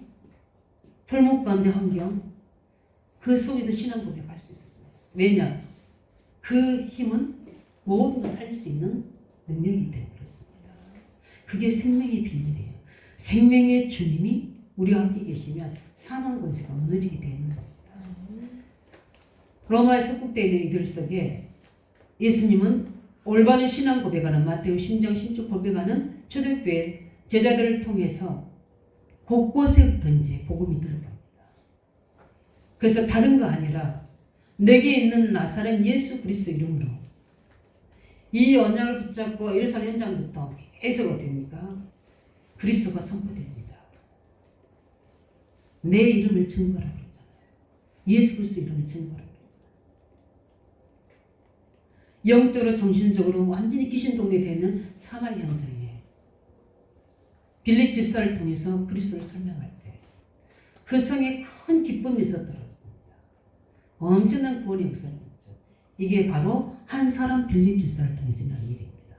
풀목 가운데 환경, 그 속에서 신앙 고백할 수 있었어요. 왜냐? 그 힘은 모든 걸 살릴 수 있는 능력이기 때문에 그렇습니다. 그게 생명의 비밀이에요. 생명의 주님이 우리와 함께 계시면 사망 권세가 무너지게 되는 것입니다. 로마에 속국되어 있는 이들 속에 예수님은 올바른 신앙 고백하는 마태오 신정 신축 고백하는 초대교회 제자들을 통해서 곳곳에든지 복음이 들어갑니다. 그래서 다른 거 아니라 내게 있는 나사렛 예수 그리스도 이름으로 이 언약을 붙잡고 예루살렘 현장부터 계속 어떻게 됩니까? 그리스도가 선포됩니다. 내 이름을 증거하라고 그러잖아요. 예수 그리스도 이름을 증거하라고 그러잖아요. 영적으로 정신적으로 완전히 귀신 동네되는 사마리 현장에 빌립 집사를 통해서 그리스도를 설명할 때 그 성에 큰 기쁨이 있었더라. 엄청난 구원의 역사를 했죠. 이게 바로 한 사람 빌립 집사를 통해서 일어난 일입니다.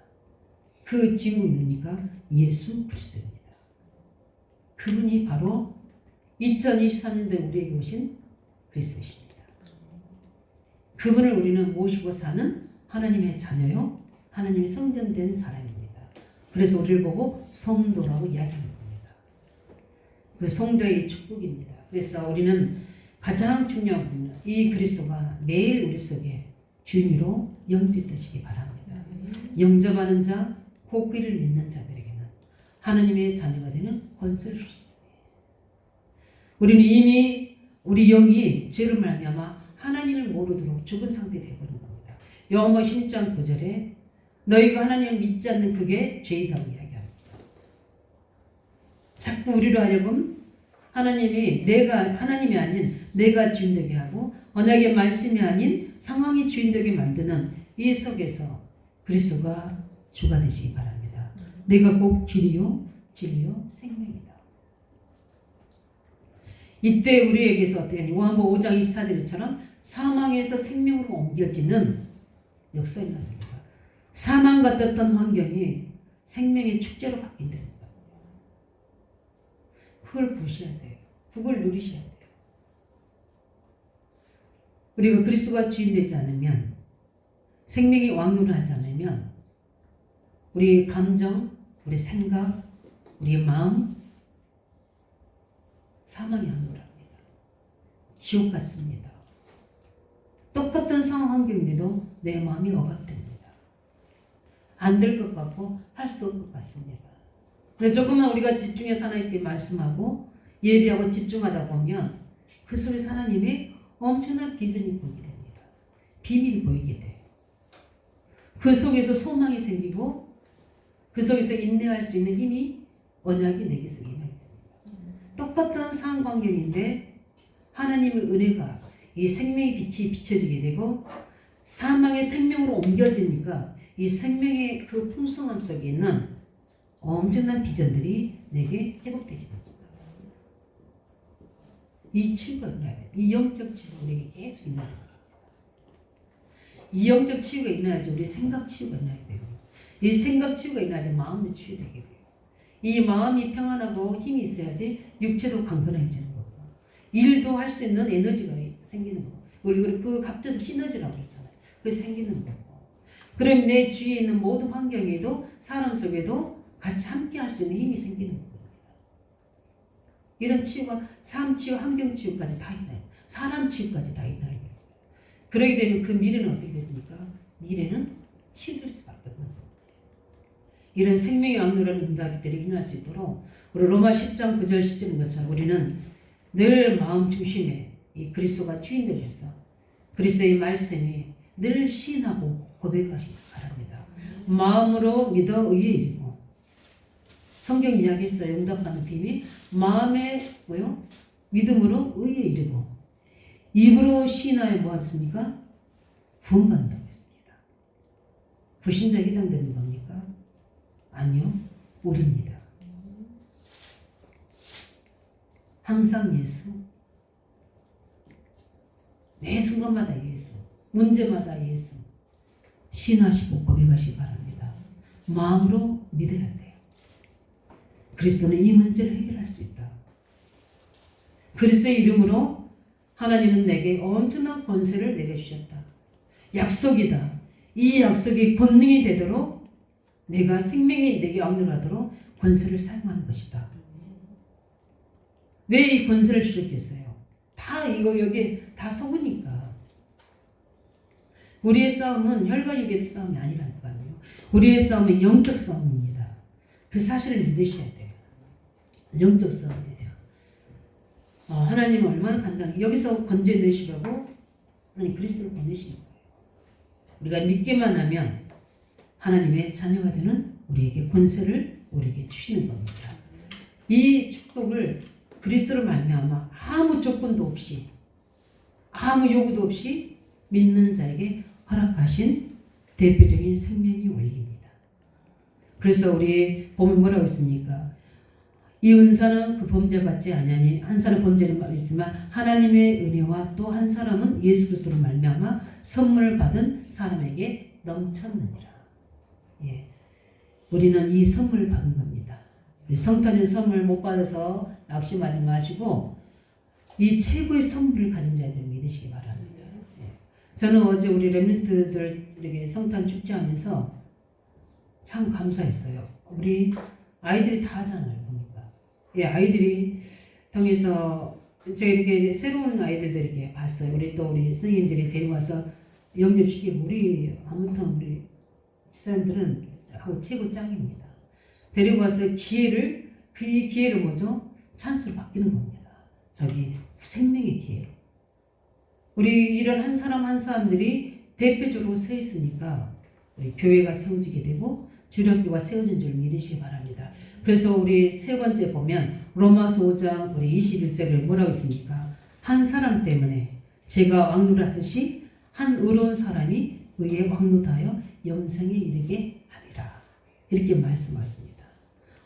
그 주인공이 누굽니까? 예수 그리스도입니다. 그분이 바로 2023년도에 우리에게 오신 그리스도이십니다. 그분을 우리는 모시고 사는 하나님의 자녀요, 하나님의 성전된 사람입니다. 그래서 우리를 보고 성도라고 이야기하는 겁니다. 그 성도의 축복입니다. 그래서 우리는 가장 중요한 것은 이 그리스도가 매일 우리 속에 주님으로 영접되시기 바랍니다. 영접하는 자, 곧 그를 믿는 자들에게는 하나님의 자녀가 되는 권세를 주셨습니다. 우리는 이미 우리 영이 죄로 말미암아 하나님을 모르도록 죽은 상태 되어버린 겁니다. 요한복음 16장 9절에 너희가 하나님을 믿지 않는 그게 죄이다고 이야기합니다. 자꾸 우리로 하여금 하나님이 하나님이 아닌 내가 주인되게 하고 언약의 말씀이 아닌 상황이 주인되게 만드는 이 속에서 그리스도가 주가 되시기 바랍니다. 내가 곧 길이요 진리요 생명이다. 이때 우리에게서 어떻게 요한복음 5장 24절처럼 사망에서 생명으로 옮겨지는 역사가 일어납니다. 사망 같았던 환경이 생명의 축제로 바뀐다는 거예요. 그걸 보셔야 돼요. 그걸 누리셔야 돼요. 우리가 그리스도가 주인 되지 않으면, 생명이 왕노릇하지 않으면 우리 감정, 우리 생각, 우리의 마음 사망이 왕노릇합니다. 지옥 같습니다. 똑같은 상황 환경인데도 내 마음이 억압됩니다. 안 될 것 같고 할 수도 없을 것 같습니다. 근데 조금만 우리가 집중해서 하나님께 말씀하고 예배하고 집중하다 보면 그 속에서 하나님의 엄청난 비전이 보이게 됩니다. 비밀이 보이게 돼요. 그 속에서 소망이 생기고 그 속에서 인내할 수 있는 힘이, 언약이 내게서 임하게 됩니다. 똑같은 상황 환경인데 하나님의 은혜가 이 생명의 빛이 비춰지게 되고 사망의 생명으로 옮겨지니까 이 생명의 그 풍성함 속에 있는 엄청난 비전들이 내게 회복되지는 겁니다. 이 치유가 일어나야 돼요. 이 영적 치유가 우리에게 계속 일어나야 돼요. 이 영적 치유가 일어나야지 우리 생각 치유가 일어나야 돼요. 이 생각 치유가 일어나야지 마음도 치유되게 돼요. 이 마음이 평안하고 힘이 있어야지 육체도 강건해지는 거고 일도 할 수 있는 에너지가 생기는 거고 우리 그 합쳐서 시너지라고 했잖아요. 그게 생기는 거고 그럼 내 주위에 있는 모든 환경에도 사람 속에도 같이 함께 할 수 있는 힘이 생기는 겁니다. 이런 치유가 삶 치유, 환경 치유까지 다 있나요? 사람 치유까지 다 있나요? 그러게 되면 그 미래는 어떻게 됐습니까? 미래는 치유될 수밖에 없는 겁니다. 이런 생명의 왕노라는 응답들이 일어날 수 있도록 우리 로마 10장 9절 10절인 것처럼 우리는 늘 마음 중심에 이 그리스도가 주인 되셔서 그리스도의 말씀이 늘 시인하고 고백하시기 바랍니다. 마음으로 믿어 의에 이르고 성경 이야기에서 응답하는 비밀 마음에 뭐요? 믿음으로 의에 이르고 입으로 시인하여 뭐 하겠습니까? 구원받는다고 했습니다. 불신자에 해당되는 겁니까? 아니요. 우리입니다. 항상 예수 매 순간마다 예수 문제마다 예수 신하시고 고백하시기 바랍니다. 마음으로 믿어야 돼요. 그리스도는 이 문제를 해결할 수 있다. 그리스도의 이름으로 하나님은 내게 엄청난 권세를 내려주셨다. 약속이다. 이 약속이 권능이 되도록 내가 생명이 내게 왕노하도록 권세를 사용하는 것이다. 왜 이 권세를 주셨겠어요? 다 이거 여기 다 속으니까. 우리의 싸움은 혈과 육의 싸움이 아니라니까요. 우리의 싸움은 영적 싸움입니다. 그 사실을 믿으셔야 돼요. 영적 싸움이에요. 하나님은 얼마나 간단해. 여기서 건져내시려고 하나님 그리스도를 보내신 거예요. 우리가 믿기만 하면 하나님의 자녀가 되는 우리에게 권세를 우리에게 주시는 겁니다. 이 축복을 그리스도로 말미암아 아무 조건도 없이 아무 요구도 없이 믿는 자에게 허락하신 대표적인 생명의 원리입니다. 그래서 우리 보면 뭐라고 했습니까? 이 은사는 그 범죄받지 아니하니 한 사람 범죄는 말이지만 하나님의 은혜와 또 한 사람은 예수 그리스도로 말미암아 선물을 받은 사람에게 넘쳤느니라. 예, 우리는 이 선물을 받은 겁니다. 성탄의 선물 못 받아서 낙심하지 마시고 이 최고의 선물을 가진 자들 믿으시기 바랍니다. 예. 저는 어제 우리 렘넌트들에게 성탄 축제하면서 참 감사했어요. 우리 아이들이 다 하잖아요. 보니까. 예, 아이들이 통해서 제가 이렇게 새로운 아이들도 이렇게 봤어요. 우리 또 우리 성인들이 데려와서 영접시키고 아무튼 우리 집사람들은 최고 짱입니다. 데리고 와서 그 기회를 뭐죠? 찬스로 바뀌는 겁니다. 저기 생명의 기회로. 우리 이런 한 사람 한 사람들이 대표적으로 서 있으니까 우리 교회가 세워지게 되고 주력교가 세워진 줄 믿으시기 바랍니다. 그래서 우리 세 번째 보면 로마서 5장 우리 21절에 뭐라고 있습니까? 한 사람 때문에 제가 왕노릇하듯이 한 의로운 사람이 의에 왕노릇하여 영생에 이르게 하리라. 이렇게 말씀하십니다.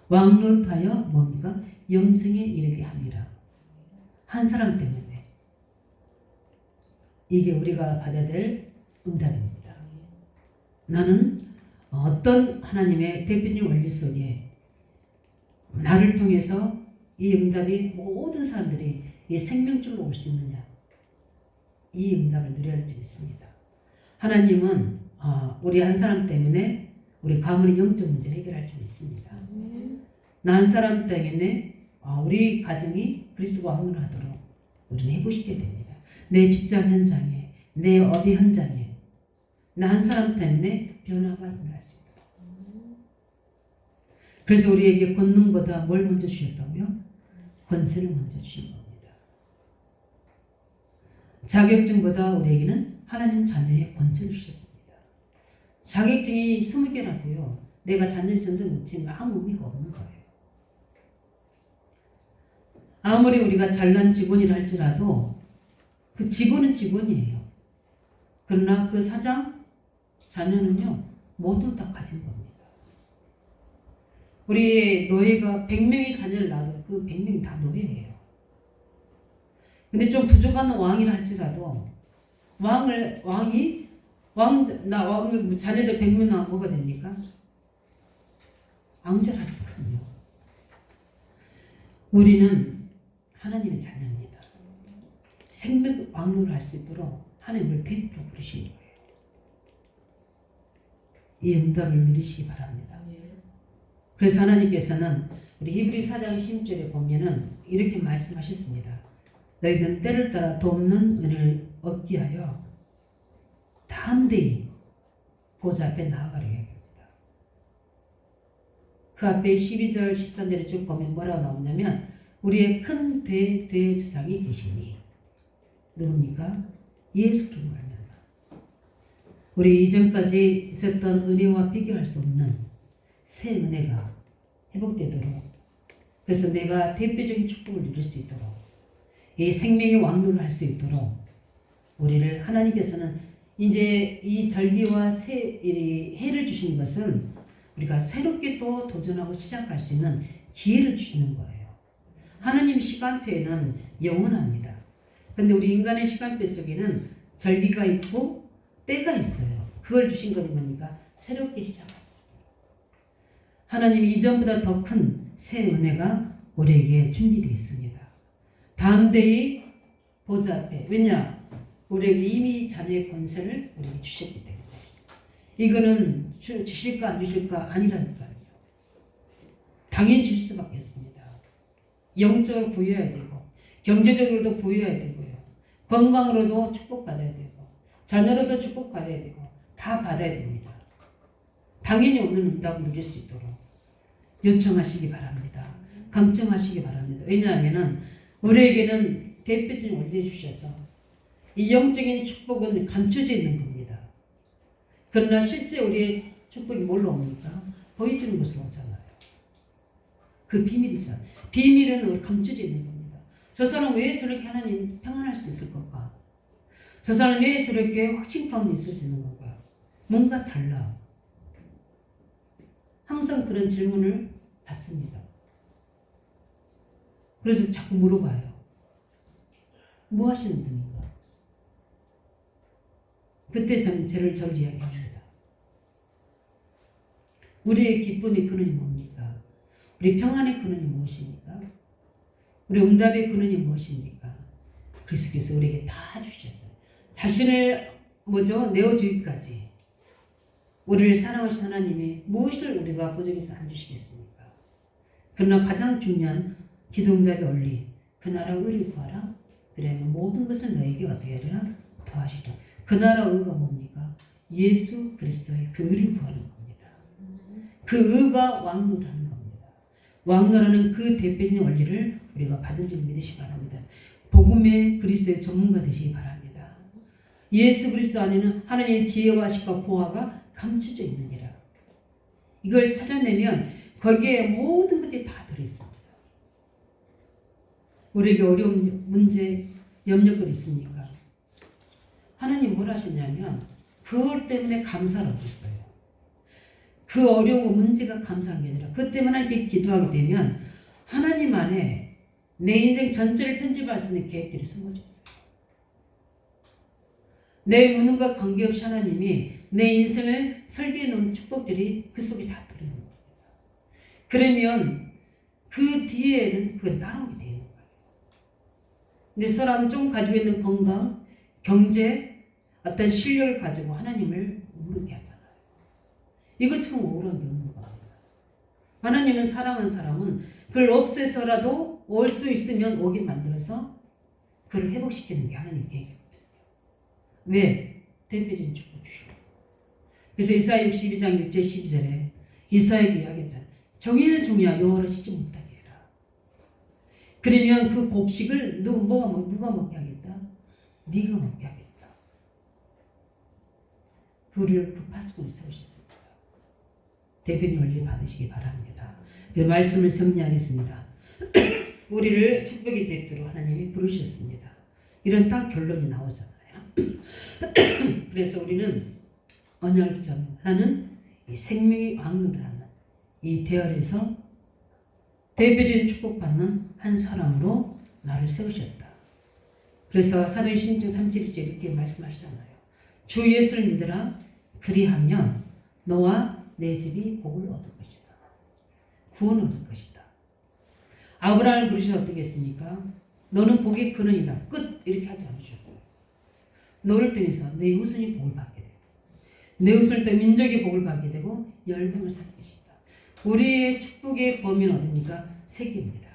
왕노릇하여 뭡니까? 영생에 이르게 합니다. 한 사람 때문에. 이게 우리가 받아야 될 응답입니다. 나는 어떤 하나님의 대표적인 원리 속에 나를 통해서 이 응답이 모든 사람들이 이 생명줄로 올 수 있느냐, 이 응답을 누려야 할 수 있습니다. 하나님은 우리 한 사람 때문에 우리 가문의 영적 문제를 해결할 수 있습니다. 나 한 사람 때문에 우리 가정이 그리스도와 화합하도록 우리는 해보시게 됩니다. 내 직장 현장에, 내 업의 현장에 나 한 사람 때문에 변화가 일어날 수 있도록. 그래서 우리에게 권능보다 뭘 먼저 주셨다고요? 권세를 먼저 주신 겁니다. 자격증보다 우리에게는 하나님 자녀의 권세를 주셨습니다. 자격증이 20개라도요. 내가 자녀 전생 못 치면 아무 의미가 없는 거예요. 아무리 우리가 잘난 직원이라 할지라도 그 직원은 직원이에요. 그러나 그 사장, 자녀는요. 모두 다 가진 겁니다. 우리 노예가 100명의 자녀를 낳아도 그 100명이 다 노예예요. 근데 좀 부족한 왕이라 할지라도 왕을 자녀들 100명 낳아 뭐가 됩니까? 앙절하거든요. 우리는 하나님의 자녀입니다. 생명 왕노를 할 수 있도록 하나님을 대표로 부르신 거예요. 이 응답을 누리시기 바랍니다. 그래서 하나님께서는 우리 히브리 4장 10절에 보면은 이렇게 말씀하셨습니다. 너희는 때를 따라 돕는 은혜를 얻기 위하여 담대히 보좌 앞에 나아가려 합니다. 그 앞에 12절 13절에 쭉 보면 뭐라고 나오냐면 우리의 큰 대제사장이 계시니 누굽니까? 예수 그리스도 말미암아 우리 이전까지 있었던 은혜와 비교할 수 없는 새 은혜가 회복되도록, 그래서 내가 대표적인 축복을 누릴 수 있도록, 이 생명의 왕노를 할 수 있도록 우리를 하나님께서는 이제 이 절기와 해를 주신 것은 우리가 새롭게 또 도전하고 시작할 수 있는 기회를 주시는 거예요. 하나님 시간표에는 영원합니다. 근데 우리 인간의 시간표 속에는 절기가 있고 때가 있어요. 그걸 주신 것이 뭡니까? 새롭게 시작할 수 있어요. 하나님이 이전보다 더 큰 새 은혜가 우리에게 준비되어 있습니다. 담대히 보좌 앞에, 왜냐? 우리에게 이미 자녀의 권세를 우리에게 주셨기 때문에. 이거는 주실까 안 주실까 아니라니까요. 당연히 주실 수밖에 없습니다. 영적으로 부여해야 되고 경제적으로도 부여해야 되고요. 건강으로도 축복받아야 되고 자녀로도 축복받아야 되고 다 받아야 됩니다. 당연히 오늘 응답을 누릴 수 있도록 요청하시기 바랍니다. 감청하시기 바랍니다. 왜냐하면 우리에게는 대표적인 원리를 주셔서 이 영적인 축복은 감춰져 있는 겁니다. 그러나 실제 우리의 축복이 뭘로 옵니까? 보여주는 것으로 오잖아요. 그 비밀이잖아요. 비밀은 우리 감춰져 있는 겁니다. 저 사람 왜 저렇게 하나님 평안할 수 있을 걸까? 저 사람 왜 저렇게 확신 가운데 있을 수 있는 걸까? 뭔가 달라. 항상 그런 질문을 받습니다. 그래서 자꾸 물어봐요. 뭐 하시는 분인가? 그때 저는 저를 이야기합니다. 우리의 기쁨의 근원이 뭡니까? 우리 평안의 근원이 무엇입니까? 우리 응답의 근원이 무엇입니까? 그리스도께서 우리에게 다 주셨어요. 자신을 내어주기까지 우리를 사랑하신 하나님이 무엇을 우리가 부족해서 안 주시겠습니까? 그러나 가장 중요한 기도 응답의 원리, 그 나라 의를 구하라. 그러면 모든 것을 너에게 어떻게 하리라? 더하시라. 그 나라 의가 뭡니까? 예수 그리스도의 그 의를 구하는 겁니다. 그 의가 왕노라는 겁니다. 왕노라는 그 대표적인 원리를 우리가 받은 줄 믿으시기 바랍니다. 복음의 그리스도의 전문가 되시기 바랍니다. 예수 그리스도 안에는 하나님의 지혜와 아십과 보화가 감춰져 있느니라. 이걸 찾아내면 거기에 모든 것들이 다 들어있습니다. 우리에게 어려운 문제, 염려거리 있습니까? 하나님 뭘 하셨냐면 그것 때문에 감사를 얻었어요. 그 어려운 문제가 감사한 게 아니라 그것 때문에 하나님께 기도하게 되면 하나님 안에 내 인생 전체를 편집할 수 있는 계획들이 숨어져 있어요. 내 무능과 관계없이 하나님이 내 인생을 설계해 놓은 축복들이 그 속에 다 들어있는 겁니다. 그러면 그 뒤에는 그건 따라오게 되는 거예요. 근데 사람 좀 가지고 있는 건강, 경제, 어떤 실력을 가지고 하나님을 모르게 하잖아요. 이것처럼 억울한 게 없는 겁니다. 하나님은 사랑하는 사람은 그걸 없애서라도 올 수 있으면 오게 만들어서 그걸 회복시키는 게 하나님 계획이거든요. 왜? 대표적인 축복 주시고. 그래서 이사야 62장 6절 12절에 이사야에게 이야기했잖아요. 종일 종이야 여호와를 씻지 못하게 해라. 그러면 그 곡식을 누가 먹게 하겠다? 네가 먹게 하겠다. 그를 그 파수꾼이 세우셨습니다. 대변인 원리 받으시기 바랍니다. 그 말씀을 정리하겠습니다. 우리를 축복의 대표로 하나님이 부르셨습니다. 이런 딱 결론이 나오잖아요. 그래서 우리는 언약을 하는 이 생명의 왕노를 하는 이 대열에서 대표적인 축복받는 한 사람으로 나를 세우셨다. 그래서 사도행전 3:1절 이렇게 말씀하시잖아요. 주 예수를 믿으라. 그리하면 너와 내 집이 복을 얻을 것이다. 구원을 얻을 것이다. 아브라함을 부르셔서 어떻게 했습니까? 너는 복의 근원이다. 끝. 이렇게 하지 않으셨어요. 너를 통해서 내 후손이 복을 받게 되고 내 후손을 통해 민족이 복을 받게 되고 열방을 살 것이다. 우리의 축복의 범위는 어디입니까? 세계입니다.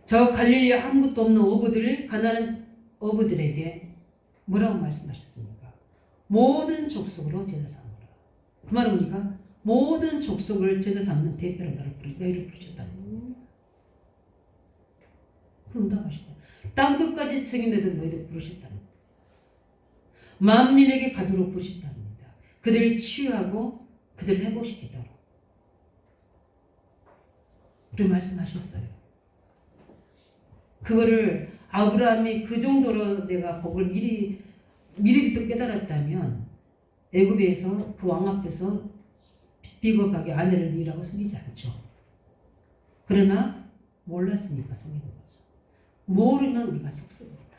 저 갈릴리 아무것도 없는 어부들을 가난한 어부들에게 뭐라고 말씀하셨습니까? 모든 족속으로 제사 삼으라. 그 말은 뭡니까? 모든 족속을 제사 삼는 대표로 너희를 부르셨다는 겁니다. 응답하시다. 땅 끝까지 증인되던 너희를 부르셨다는 겁니다. 만민에게 가도록 부르셨다는 겁니다. 그들을 치유하고 그들을 회복시키도록. 그렇게 말씀하셨어요. 그거를 아브라함이 그 정도로 내가 복을 미리부터 깨달았다면 애굽에서 그 왕 앞에서 비겁하게 아내를 이라고 숨기지 않죠. 그러나 몰랐으니까 숨기는 거죠. 모르면 우리가 속습니다.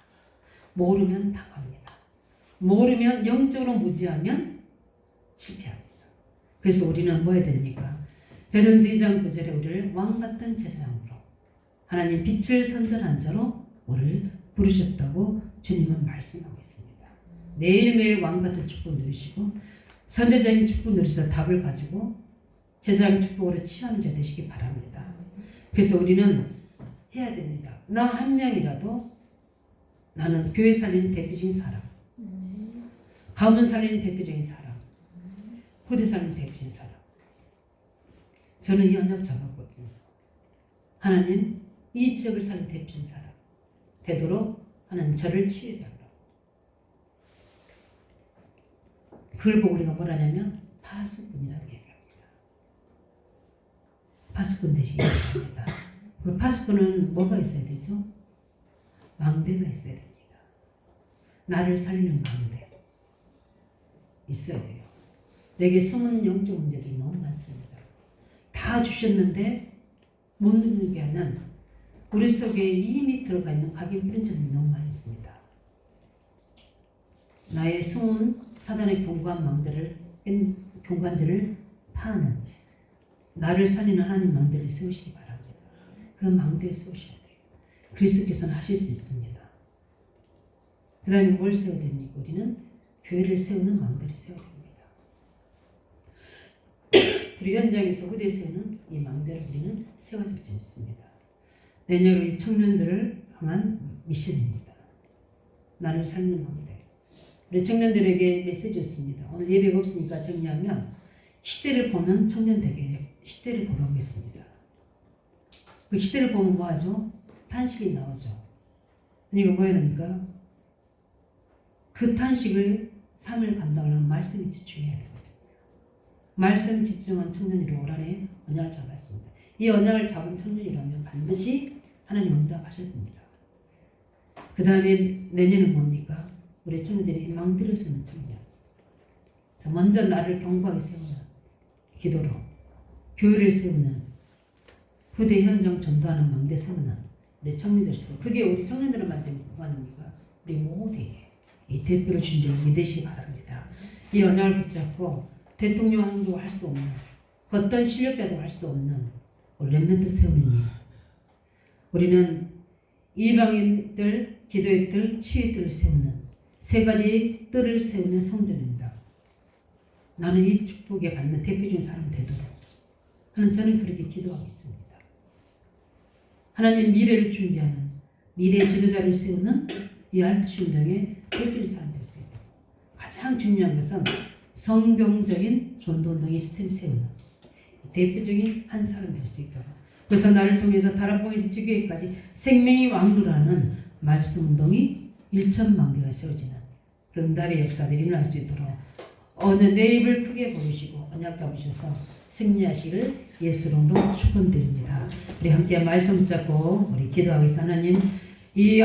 모르면 당합니다. 모르면 영적으로 무지하면 실패합니다. 그래서 우리는 뭐 해야 됩니까? 베드로전서 2장 9절에 우리를 왕같은 제사장으로 하나님 빛을 선전한 자로 우리를 부르셨다고 주님은 말씀하고 있습니다. 매일매일 왕같은 축복 누리시고 선제적인 축복 누리셔서 답을 가지고 제사장 축복으로 취하는 자 되시기 바랍니다. 그래서 우리는 해야 됩니다. 나 한 명이라도 나는 교회 살리는 대표적인 사람, 가문 살리는 대표적인 사람, 후대 살리는 대표적인 사람. 저는 이 언약 잡았거든요. 하나님 이 지역을 살리는 대표적인 사람 되도록 하나님 저를 치유해달라고. 그걸 보고 우리가 뭐라냐면 파수꾼이라고 얘기합니다. 파수꾼 되시기 바랍니다. 그 파수꾼은 뭐가 있어야 되죠? 망대가 있어야 됩니다. 나를 살리는 망대 있어야 돼요. 내게 숨은 영적 문제들이 너무 많습니다. 다 주셨는데 못 누리게 하는 우리 속에 이미 들어가 있는 각인 뿌린점이 너무 많이 있습니다. 나의 숨은 사단의 경관들을 파는 나를 살리는 하나님 망대를 세우시기 바랍니다. 그 망대를 세우셔야 돼요. 그리스도께서는 하실 수 있습니다. 그 다음에 뭘 세워야 됩니까? 우리는 교회를 세우는 망대를 세워야 됩니다. 우리 현장에서 후대에 세우는 이 망대를 우리는 세워야 될 줄 있습니다. 내년 우리 청년들을 향한 미션입니다. 나를 살리는 망대. 우리 청년들에게 메시지였습니다. 오늘 예배가 없으니까 정리하면 시대를 보는 청년들에게 시대를 보러 오겠습니다. 그 시대를 보면 뭐하죠? 탄식이 나오죠. 이거 뭐야 됩니까? 그 탄식을 삶을 감당하려면 말씀에 집중해야 되거든요. 말씀 집중한 청년으로 올 한해 언약을 잡았습니다. 이 언약을 잡은 청년이라면 반드시 하나님 응답하셨습니다. 그 다음에 내년은 뭡니까? 우리 청년들이 망대를 세우는 청년. 먼저 나를 견고하게 세우는 기도로 교회를 세우는 후대 현장 전도하는 망대 세우는 우리 청년들 세우고 그게 우리 청년들을 만드는 뭐합니까? 우리 모두에게 이 대표로 주신 줄 믿으시기 바랍니다. 이 언약을 붙잡고 대통령도 할 수 없는, 어떤 실력자도 할 수 없는 렘넌트 세우는 일. 우리는 이방인들, 기도의 뜰, 치유의 뜰을 세우는 세 가지 뜰을 세우는 성전입니다. 나는 이 축복에 받는 대표적인 사람 되도록 하는 저는 그렇게 기도하고 있습니다. 하나님 미래를 준비하는 미래 지도자를 세우는 이 알트 운동의 대표적인 사람 될 수 있고, 가장 중요한 것은 성경적인 전도운동의 시스템 세우는 대표적인 한 사람 될 수 있도록, 그래서 나를 통해서 다락방에서 지교회까지 생명의 왕도라는 말씀 운동이 1천만 개가 세워지는 그 응답의 역사들이 일어날 수 있도록 오늘 내 입을 크게 보이시고 언약 잡으셔서 승리하시기를 예수 이름으로 축원드립니다. 우리 함께 말씀 붙잡고 우리 기도하겠습니다. 하나님, 이